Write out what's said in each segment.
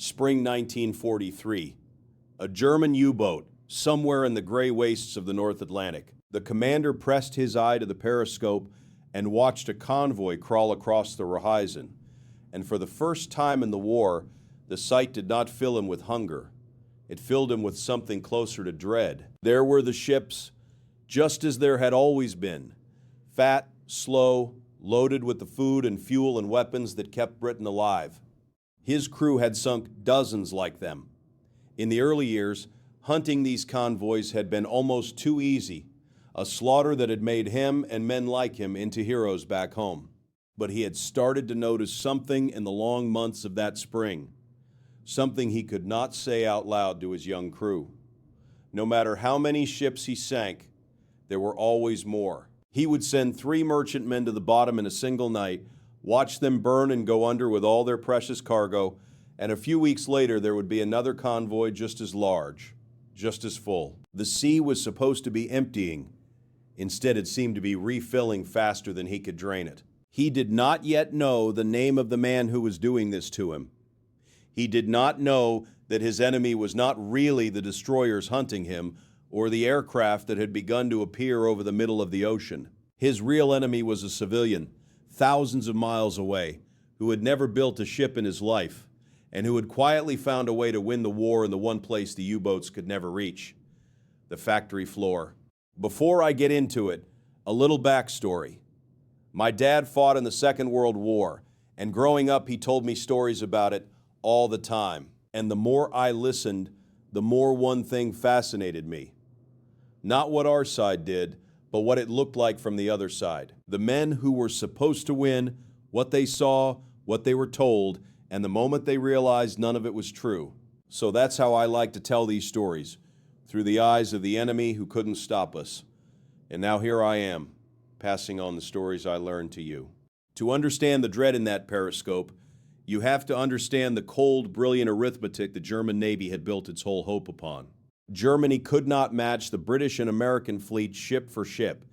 Spring 1943. A German U-boat, somewhere in the gray wastes of the North Atlantic. The commander pressed his eye to the periscope and watched a convoy crawl across the horizon. And for the first time in the war, the sight did not fill him with hunger. It filled him with something closer to dread. There were the ships, just as there had always been. Fat, slow, loaded with the food and fuel and weapons that kept Britain alive. His crew had sunk dozens like them. In the early years, hunting these convoys had been almost too easy, a slaughter that had made him and men like him into heroes back home. But he had started to notice something in the long months of that spring, something he could not say out loud to his young crew. No matter how many ships he sank, there were always more. He would send 3 merchantmen to the bottom in a single night, watch them burn and go under with all their precious cargo, and a few weeks later there would be another convoy just as large, just as full. The sea was supposed to be emptying. Instead, it seemed to be refilling faster than he could drain it. He did not yet know the name of the man who was doing this to him. He did not know that his enemy was not really the destroyers hunting him or the aircraft that had begun to appear over the middle of the ocean. His real enemy was a civilian, thousands of miles away, who had never built a ship in his life, and who had quietly found a way to win the war in the one place the U-boats could never reach, the factory floor. Before I get into it, a little backstory. My dad fought in the Second World War, and growing up he told me stories about it all the time. And the more I listened, the more one thing fascinated me. Not what our side did, but what it looked like from the other side. The men who were supposed to win, what they saw, what they were told, and the moment they realized none of it was true. So that's how I like to tell these stories, through the eyes of the enemy who couldn't stop us. And now here I am, passing on the stories I learned to you. To understand the dread in that periscope, you have to understand the cold, brilliant arithmetic the German Navy had built its whole hope upon. Germany could not match the British and American fleet ship for ship.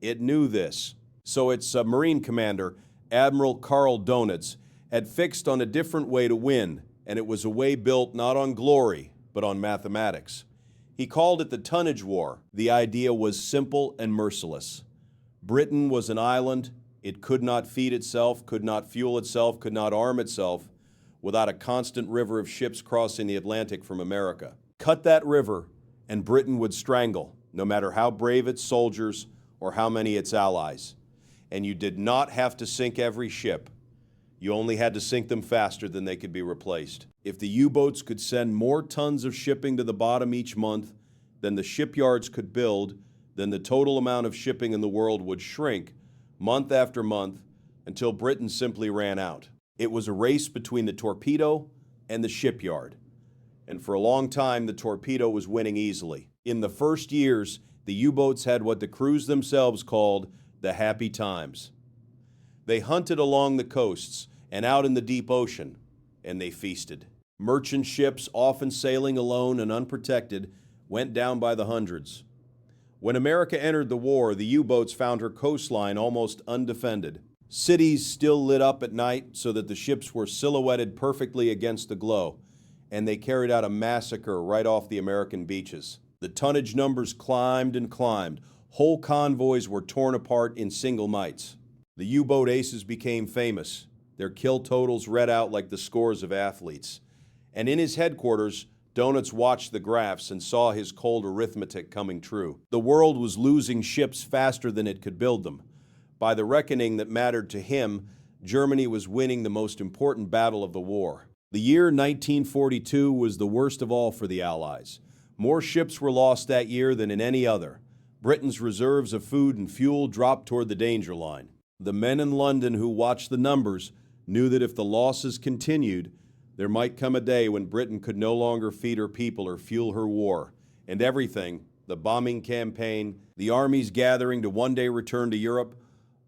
It knew this. So its Marine commander, Admiral Karl Donitz, had fixed on a different way to win, and it was a way built not on glory, but on mathematics. He called it the tonnage war. The idea was simple and merciless. Britain was an island. It could not feed itself, could not fuel itself, could not arm itself without a constant river of ships crossing the Atlantic from America. Cut that river, and Britain would strangle, no matter how brave its soldiers or how many its allies. And you did not have to sink every ship. You only had to sink them faster than they could be replaced. If the U-boats could send more tons of shipping to the bottom each month than the shipyards could build, then the total amount of shipping in the world would shrink month after month until Britain simply ran out. It was a race between the torpedo and the shipyard. And for a long time, the torpedo was winning easily. In the first years, the U-boats had what the crews themselves called the happy times. They hunted along the coasts and out in the deep ocean, and they feasted. Merchant ships, often sailing alone and unprotected, went down by the hundreds. When America entered the war, the U-boats found her coastline almost undefended. Cities still lit up at night so that the ships were silhouetted perfectly against the glow, and they carried out a massacre right off the American beaches. The tonnage numbers climbed and climbed. Whole convoys were torn apart in single nights. The U-boat aces became famous, their kill totals read out like the scores of athletes. And in his headquarters, Donitz watched the graphs and saw his cold arithmetic coming true. The world was losing ships faster than it could build them. By the reckoning that mattered to him, Germany was winning the most important battle of the war. The year 1942 was the worst of all for the Allies. More ships were lost that year than in any other. Britain's reserves of food and fuel dropped toward the danger line. The men in London who watched the numbers knew that if the losses continued, there might come a day when Britain could no longer feed her people or fuel her war. And everything, the bombing campaign, the armies gathering to one day return to Europe,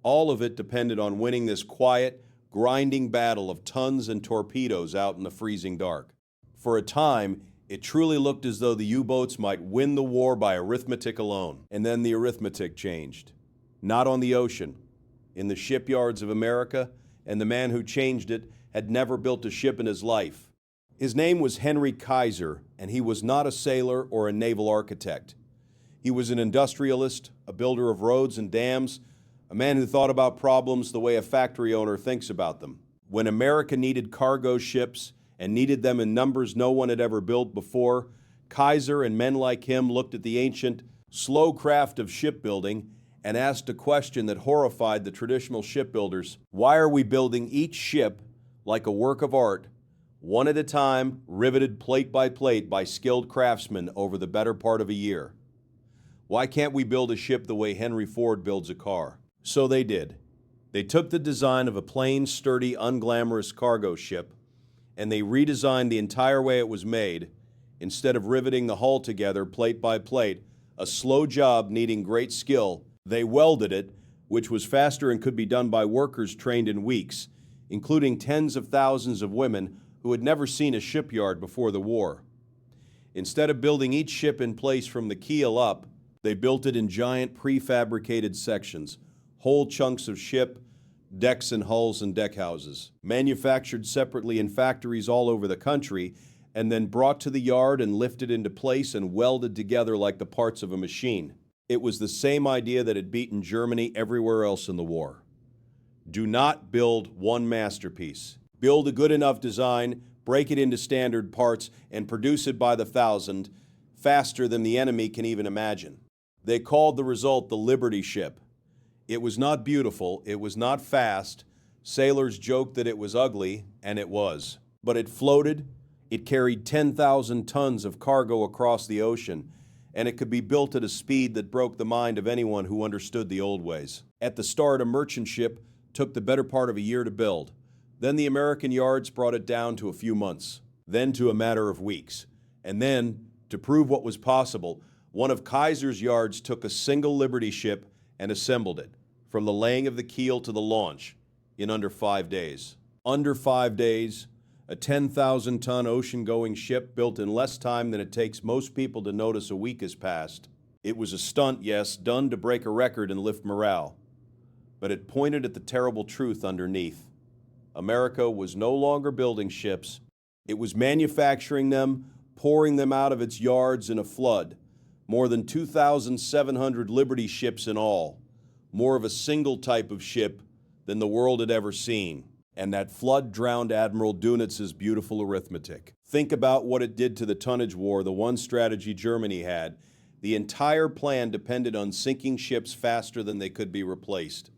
all of it depended on winning this quiet, grinding battle of tons and torpedoes out in the freezing dark. For a time, it truly looked as though the U-boats might win the war by arithmetic alone. And then the arithmetic changed. Not on the ocean, in the shipyards of America, and the man who changed it had never built a ship in his life. His name was Henry Kaiser, and he was not a sailor or a naval architect. He was an industrialist, a builder of roads and dams, a man who thought about problems the way a factory owner thinks about them. When America needed cargo ships and needed them in numbers no one had ever built before, Kaiser and men like him looked at the ancient, slow craft of shipbuilding and asked a question that horrified the traditional shipbuilders. Why are we building each ship like a work of art, one at a time, riveted plate by skilled craftsmen over the better part of a year? Why can't we build a ship the way Henry Ford builds a car? So they did. They took the design of a plain, sturdy, unglamorous cargo ship, and they redesigned the entire way it was made. Instead of riveting the hull together plate by plate, a slow job needing great skill, they welded it, which was faster and could be done by workers trained in weeks, including tens of thousands of women who had never seen a shipyard before the war. Instead of building each ship in place from the keel up, they built it in giant prefabricated sections, whole chunks of ship, decks and hulls and deckhouses, manufactured separately in factories all over the country, and then brought to the yard and lifted into place and welded together like the parts of a machine. It was the same idea that had beaten Germany everywhere else in the war. Do not build one masterpiece. Build a good enough design, break it into standard parts, and produce it by the thousand, faster than the enemy can even imagine. They called the result the Liberty ship. It was not beautiful, it was not fast. Sailors joked that it was ugly, and it was. But it floated, it carried 10,000 tons of cargo across the ocean, and it could be built at a speed that broke the mind of anyone who understood the old ways. At the start, a merchant ship took the better part of a year to build. Then the American yards brought it down to a few months, then to a matter of weeks. And then, to prove what was possible, one of Kaiser's yards took a single Liberty ship and assembled it, from the laying of the keel to the launch, in under 5 days. Under 5 days, a 10,000-ton ocean-going ship built in less time than it takes most people to notice a week has passed. It was a stunt, yes, done to break a record and lift morale. But it pointed at the terrible truth underneath. America was no longer building ships. It was manufacturing them, pouring them out of its yards in a flood. More than 2,700 Liberty ships in all. More of a single type of ship than the world had ever seen. And that flood drowned Admiral Dunitz's beautiful arithmetic. Think about what it did to the tonnage war, the one strategy Germany had. The entire plan depended on sinking ships faster than they could be replaced.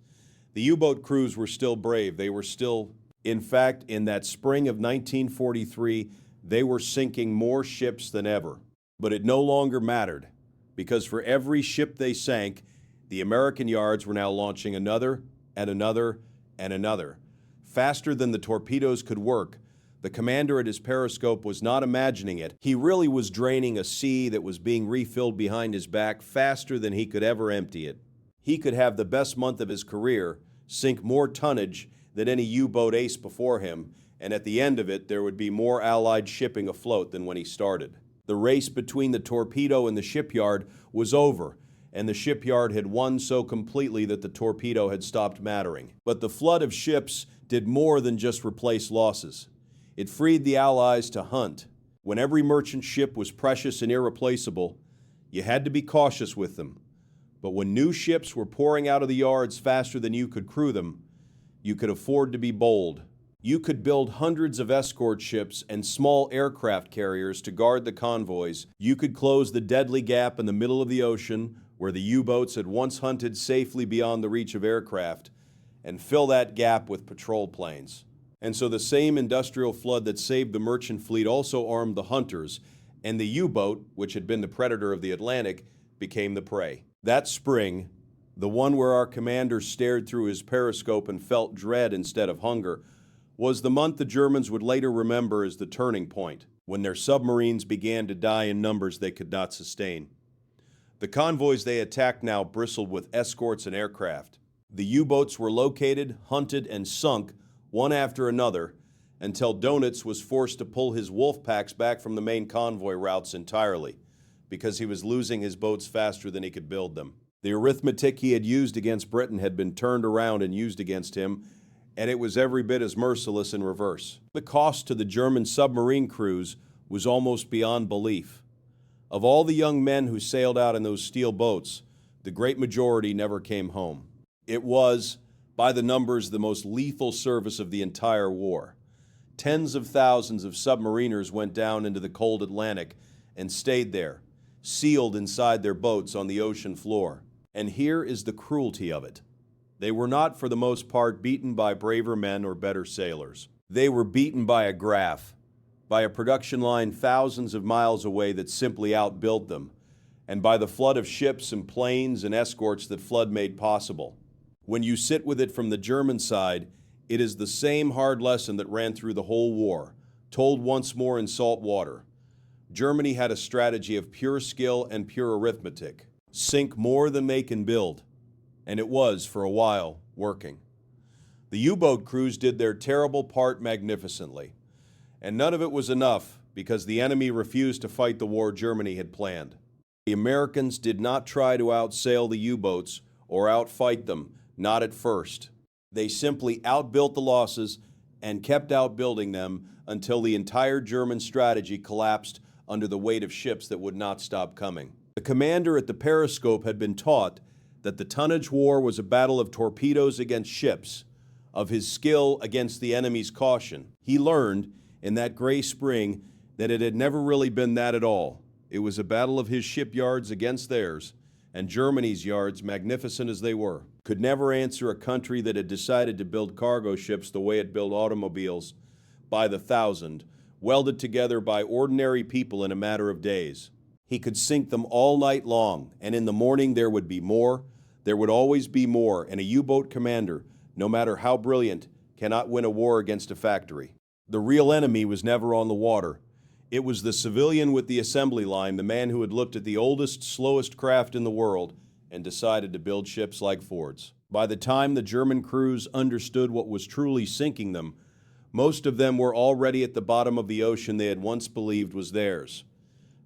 The U-boat crews were still brave. They were still, in fact, in that spring of 1943, they were sinking more ships than ever. But it no longer mattered, because for every ship they sank, the American yards were now launching another and another and another. Faster than the torpedoes could work, the commander at his periscope was not imagining it. He really was draining a sea that was being refilled behind his back faster than he could ever empty it. He could have the best month of his career, sink more tonnage than any U-boat ace before him, and at the end of it, there would be more Allied shipping afloat than when he started. The race between the torpedo and the shipyard was over, and the shipyard had won so completely that the torpedo had stopped mattering. But the flood of ships did more than just replace losses. It freed the Allies to hunt. When every merchant ship was precious and irreplaceable, you had to be cautious with them. But when new ships were pouring out of the yards faster than you could crew them, you could afford to be bold. You could build hundreds of escort ships and small aircraft carriers to guard the convoys. You could close the deadly gap in the middle of the ocean where the U-boats had once hunted safely beyond the reach of aircraft, and fill that gap with patrol planes. And so the same industrial flood that saved the merchant fleet also armed the hunters, and the U-boat, which had been the predator of the Atlantic, became the prey. That spring, the one where our commander stared through his periscope and felt dread instead of hunger, was the month the Germans would later remember as the turning point, when their submarines began to die in numbers they could not sustain. The convoys they attacked now bristled with escorts and aircraft. The U-boats were located, hunted, and sunk one after another until Dönitz was forced to pull his wolf packs back from the main convoy routes entirely because he was losing his boats faster than he could build them. The arithmetic he had used against Britain had been turned around and used against him, and it was every bit as merciless in reverse. The cost to the German submarine crews was almost beyond belief. Of all the young men who sailed out in those steel boats, the great majority never came home. It was, by the numbers, the most lethal service of the entire war. Tens of thousands of submariners went down into the cold Atlantic and stayed there, sealed inside their boats on the ocean floor. And here is the cruelty of it. They were not, for the most part, beaten by braver men or better sailors. They were beaten by a graph, by a production line thousands of miles away that simply outbuilt them, and by the flood of ships and planes and escorts that flood made possible. When you sit with it from the German side, it is the same hard lesson that ran through the whole war, told once more in salt water. Germany had a strategy of pure skill and pure arithmetic. Sink more than they can build. And it was, for a while, working. The U-boat crews did their terrible part magnificently. And none of it was enough, because the enemy refused to fight the war Germany had planned. The Americans did not try to outsail the U-boats or outfight them, not at first. They simply outbuilt the losses and kept outbuilding them until the entire German strategy collapsed under the weight of ships that would not stop coming. The commander at the periscope had been taught that the tonnage war was a battle of torpedoes against ships, of his skill against the enemy's caution. He learned, in that gray spring, that it had never really been that at all. It was a battle of his shipyards against theirs, and Germany's yards, magnificent as they were, could never answer a country that had decided to build cargo ships the way it built automobiles, by the thousand, welded together by ordinary people in a matter of days. He could sink them all night long, and in the morning there would be more. There would always be more, and a U-boat commander, no matter how brilliant, cannot win a war against a factory. The real enemy was never on the water. It was the civilian with the assembly line, the man who had looked at the oldest, slowest craft in the world and decided to build ships like Ford's. By the time the German crews understood what was truly sinking them, most of them were already at the bottom of the ocean they had once believed was theirs.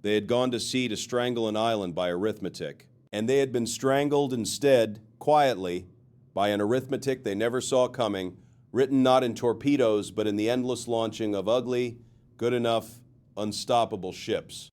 They had gone to sea to strangle an island by arithmetic, and they had been strangled instead, quietly, by an arithmetic they never saw coming, written not in torpedoes but in the endless launching of ugly, good enough, unstoppable ships.